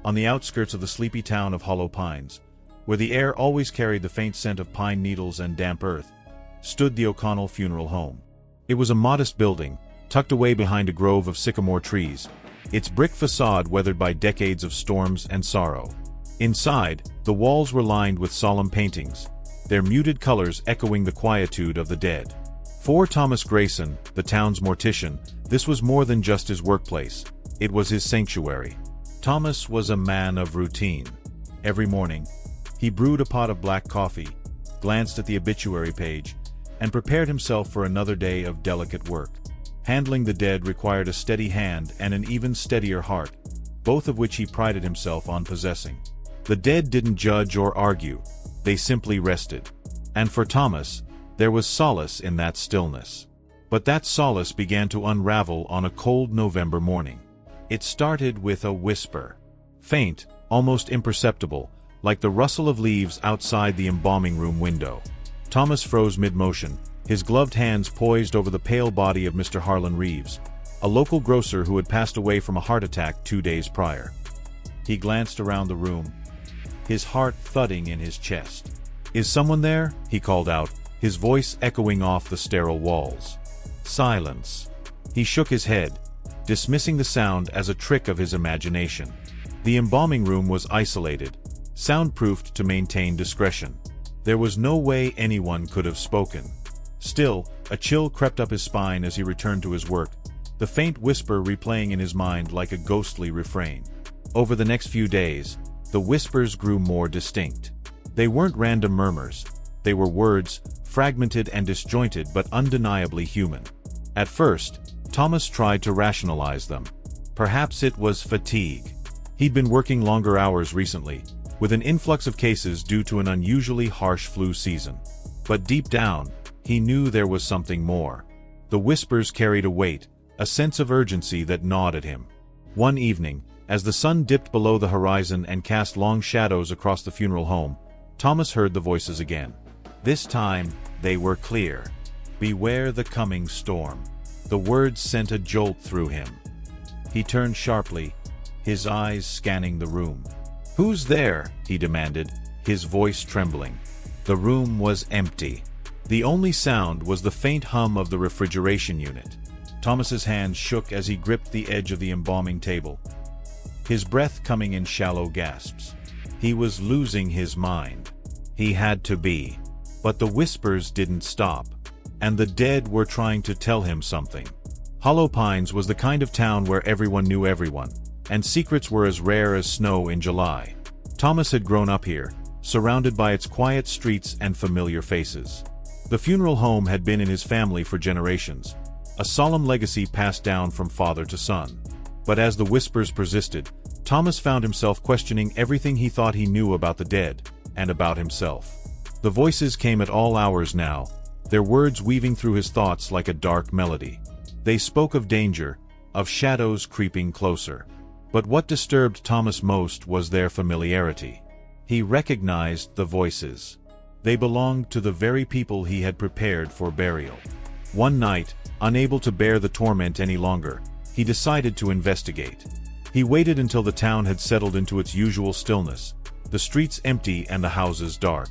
on the outskirts of the sleepy town of Hollow Pines, where the air always carried the faint scent of pine needles and damp earth, stood the O'Connell Funeral Home. It was a modest building, tucked away behind a grove of sycamore trees, its brick facade weathered by decades of storms and sorrow. Inside, the walls were lined with solemn paintings, their muted colors echoing the quietude of the dead. For Thomas Grayson, the town's mortician, this was more than just his workplace, it was his sanctuary. Thomas was a man of routine. Every morning, he brewed a pot of black coffee, glanced at the obituary page, and prepared himself for another day of delicate work. Handling the dead required a steady hand and an even steadier heart, both of which he prided himself on possessing. The dead didn't judge or argue, they simply rested. And for Thomas, there was solace in that stillness. But that solace began to unravel on a cold November morning. It started with a whisper. Faint, almost imperceptible, like the rustle of leaves outside the embalming room window. Thomas froze mid-motion, his gloved hands poised over the pale body of Mr. Harlan Reeves, a local grocer who had passed away from a heart attack 2 days prior. He glanced around the room, his heart thudding in his chest. "Is someone there?" he called out, his voice echoing off the sterile walls. Silence. He shook his head, dismissing the sound as a trick of his imagination. The embalming room was isolated, soundproofed to maintain discretion. There was no way anyone could have spoken. Still, a chill crept up his spine as he returned to his work, the faint whisper replaying in his mind like a ghostly refrain. Over the next few days, the whispers grew more distinct. They weren't random murmurs. They were words, fragmented and disjointed but undeniably human. At first, Thomas tried to rationalize them. Perhaps it was fatigue. He'd been working longer hours recently, with an influx of cases due to an unusually harsh flu season. But deep down, he knew there was something more. The whispers carried a weight, a sense of urgency that gnawed at him. One evening, as the sun dipped below the horizon and cast long shadows across the funeral home, Thomas heard the voices again. This time, they were clear. "Beware the coming storm." The words sent a jolt through him. He turned sharply, his eyes scanning the room. "Who's there?" he demanded, his voice trembling. The room was empty. The only sound was the faint hum of the refrigeration unit. Thomas's hands shook as he gripped the edge of the embalming table, his breath coming in shallow gasps. He was losing his mind. He had to be. But the whispers didn't stop, and the dead were trying to tell him something. Hollow Pines was the kind of town where everyone knew everyone, and secrets were as rare as snow in July. Thomas had grown up here, surrounded by its quiet streets and familiar faces. The funeral home had been in his family for generations, a solemn legacy passed down from father to son. But as the whispers persisted, Thomas found himself questioning everything he thought he knew about the dead, and about himself. The voices came at all hours now, their words weaving through his thoughts like a dark melody. They spoke of danger, of shadows creeping closer. But what disturbed Thomas most was their familiarity. He recognized the voices. They belonged to the very people he had prepared for burial. One night, unable to bear the torment any longer, he decided to investigate. He waited until the town had settled into its usual stillness, the streets empty and the houses dark.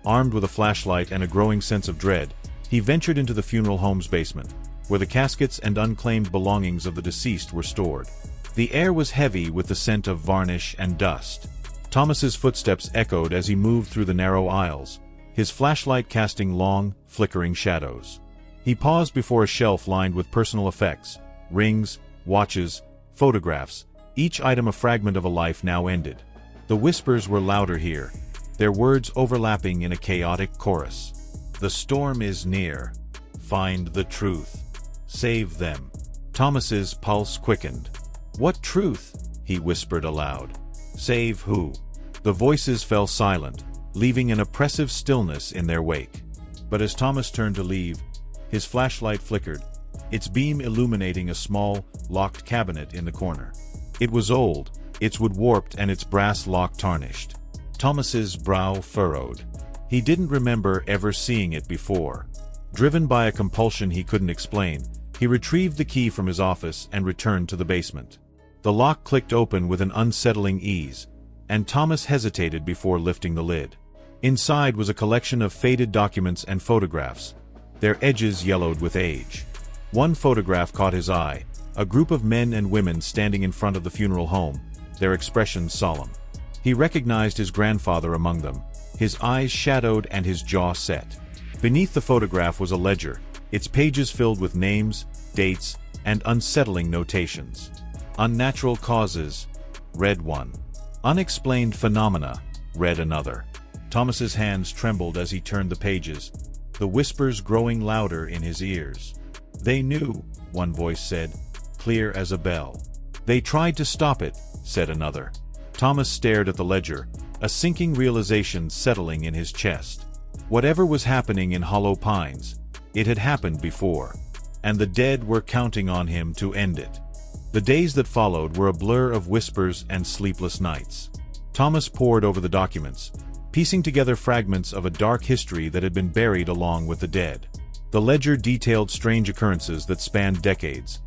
Armed with a flashlight and a growing sense of dread, he ventured into the funeral home's basement, where the caskets and unclaimed belongings of the deceased were stored. The air was heavy with the scent of varnish and dust. Thomas's footsteps echoed as he moved through the narrow aisles, his flashlight casting long, flickering shadows. He paused before a shelf lined with personal effects, rings, watches, photographs, each item a fragment of a life now ended. The whispers were louder here, their words overlapping in a chaotic chorus. "The storm is near. Find the truth. Save them." Thomas's pulse quickened. "What truth?" he whispered aloud. "Save who?" The voices fell silent, leaving an oppressive stillness in their wake. But as Thomas turned to leave, his flashlight flickered, its beam illuminating a small, locked cabinet in the corner. It was old, its wood warped and its brass lock tarnished. Thomas's brow furrowed. He didn't remember ever seeing it before. Driven by a compulsion he couldn't explain, he retrieved the key from his office and returned to the basement. The lock clicked open with an unsettling ease, and Thomas hesitated before lifting the lid. Inside was a collection of faded documents and photographs, their edges yellowed with age. One photograph caught his eye, a group of men and women standing in front of the funeral home, their expressions solemn. He recognized his grandfather among them, his eyes shadowed and his jaw set. Beneath the photograph was a ledger, its pages filled with names, dates, and unsettling notations. Unnatural causes, read one. Unexplained phenomena, read another. Thomas's hands trembled as he turned the pages, the whispers growing louder in his ears. They knew, one voice said, clear as a bell. They tried to stop it, said another. Thomas stared at the ledger, a sinking realization settling in his chest. Whatever was happening in Hollow Pines, it had happened before, and the dead were counting on him to end it. The days that followed were a blur of whispers and sleepless nights. Thomas pored over the documents, piecing together fragments of a dark history that had been buried along with the dead. The ledger detailed strange occurrences that spanned decades,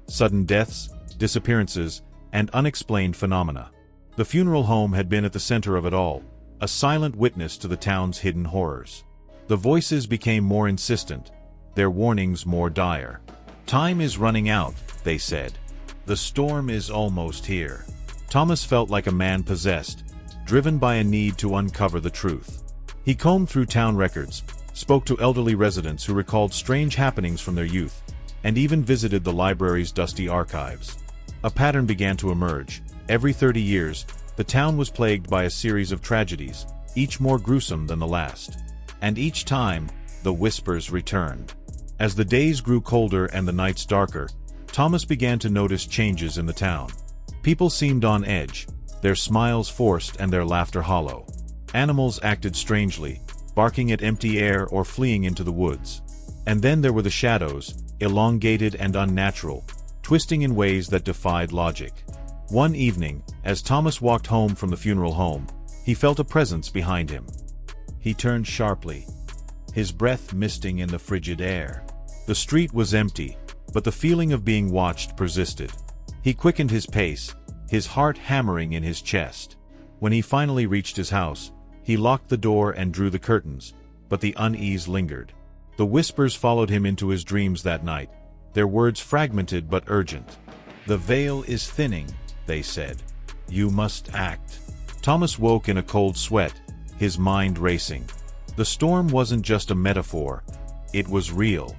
sudden deaths, disappearances, and unexplained phenomena. The funeral home had been at the center of it all, a silent witness to the town's hidden horrors. The voices became more insistent, their warnings more dire. Time is running out, they said. The storm is almost here. Thomas felt like a man possessed, driven by a need to uncover the truth. He combed through town records, spoke to elderly residents who recalled strange happenings from their youth, and even visited the library's dusty archives. A pattern began to emerge. Every 30 years, the town was plagued by a series of tragedies, each more gruesome than the last. And each time, the whispers returned. As the days grew colder and the nights darker, Thomas began to notice changes in the town. People seemed on edge, their smiles forced and their laughter hollow. Animals acted strangely, barking at empty air or fleeing into the woods. And then there were the shadows, elongated and unnatural, twisting in ways that defied logic. One evening, as Thomas walked home from the funeral home, he felt a presence behind him. He turned sharply, his breath misting in the frigid air. The street was empty, but the feeling of being watched persisted. He quickened his pace, his heart hammering in his chest. When he finally reached his house, he locked the door and drew the curtains, but the unease lingered. The whispers followed him into his dreams that night, their words fragmented but urgent. "The veil is thinning," they said. "You must act." Thomas woke in a cold sweat, his mind racing. The storm wasn't just a metaphor, it was real.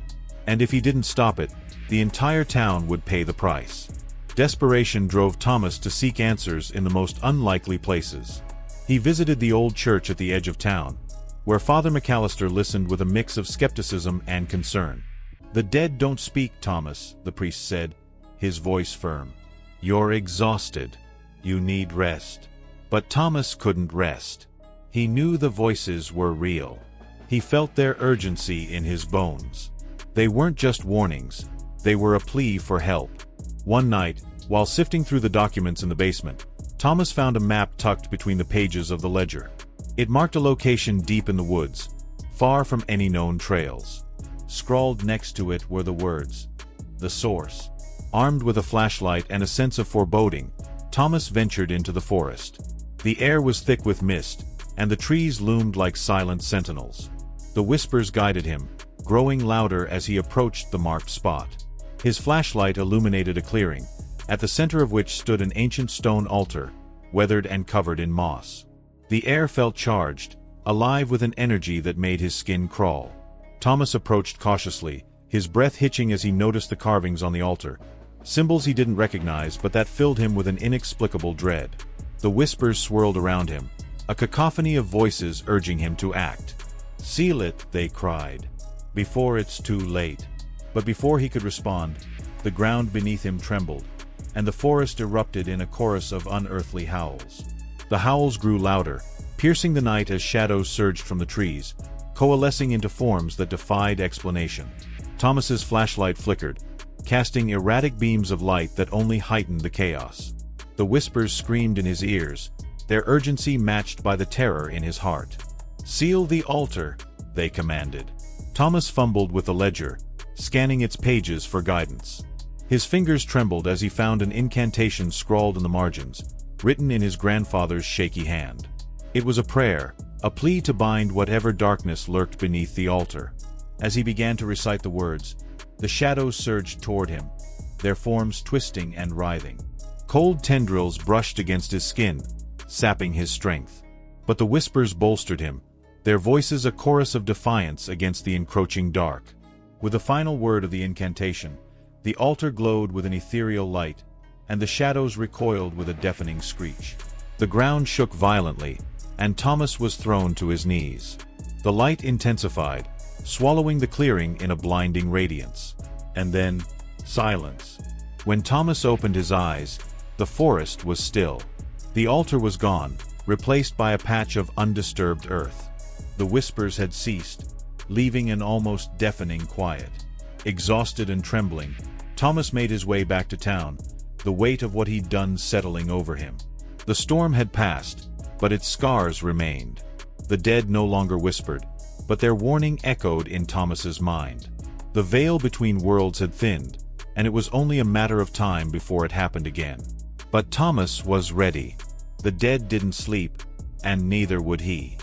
And if he didn't stop it, the entire town would pay the price. Desperation drove Thomas to seek answers in the most unlikely places. He visited the old church at the edge of town, where Father McAllister listened with a mix of skepticism and concern. "The dead don't speak, Thomas," the priest said, his voice firm. "You're exhausted. You need rest." But Thomas couldn't rest. He knew the voices were real. He felt their urgency in his bones. They weren't just warnings, they were a plea for help. One night, while sifting through the documents in the basement, Thomas found a map tucked between the pages of the ledger. It marked a location deep in the woods, far from any known trails. Scrawled next to it were the words, "The Source." Armed with a flashlight and a sense of foreboding, Thomas ventured into the forest. The air was thick with mist, and the trees loomed like silent sentinels. The whispers guided him, growing louder as he approached the marked spot. His flashlight illuminated a clearing, at the center of which stood an ancient stone altar, weathered and covered in moss. The air felt charged, alive with an energy that made his skin crawl. Thomas approached cautiously, his breath hitching as he noticed the carvings on the altar, symbols he didn't recognize but that filled him with an inexplicable dread. The whispers swirled around him, a cacophony of voices urging him to act. "Seal it," they cried, "before it's too late." But before he could respond, the ground beneath him trembled, and the forest erupted in a chorus of unearthly howls. The howls grew louder, piercing the night as shadows surged from the trees, coalescing into forms that defied explanation. Thomas's flashlight flickered, casting erratic beams of light that only heightened the chaos. The whispers screamed in his ears, their urgency matched by the terror in his heart. "Seal the altar," they commanded. Thomas fumbled with the ledger, scanning its pages for guidance. His fingers trembled as he found an incantation scrawled in the margins, written in his grandfather's shaky hand. It was a prayer, a plea to bind whatever darkness lurked beneath the altar. As he began to recite the words, the shadows surged toward him, their forms twisting and writhing. Cold tendrils brushed against his skin, sapping his strength. But the whispers bolstered him, their voices a chorus of defiance against the encroaching dark. With the final word of the incantation, the altar glowed with an ethereal light, and the shadows recoiled with a deafening screech. The ground shook violently, and Thomas was thrown to his knees. The light intensified, swallowing the clearing in a blinding radiance. And then, silence. When Thomas opened his eyes, the forest was still. The altar was gone, replaced by a patch of undisturbed earth. The whispers had ceased, leaving an almost deafening quiet. Exhausted and trembling, Thomas made his way back to town, the weight of what he'd done settling over him. The storm had passed, but its scars remained. The dead no longer whispered, but their warning echoed in Thomas's mind. The veil between worlds had thinned, and it was only a matter of time before it happened again. But Thomas was ready. The dead didn't sleep, and neither would he.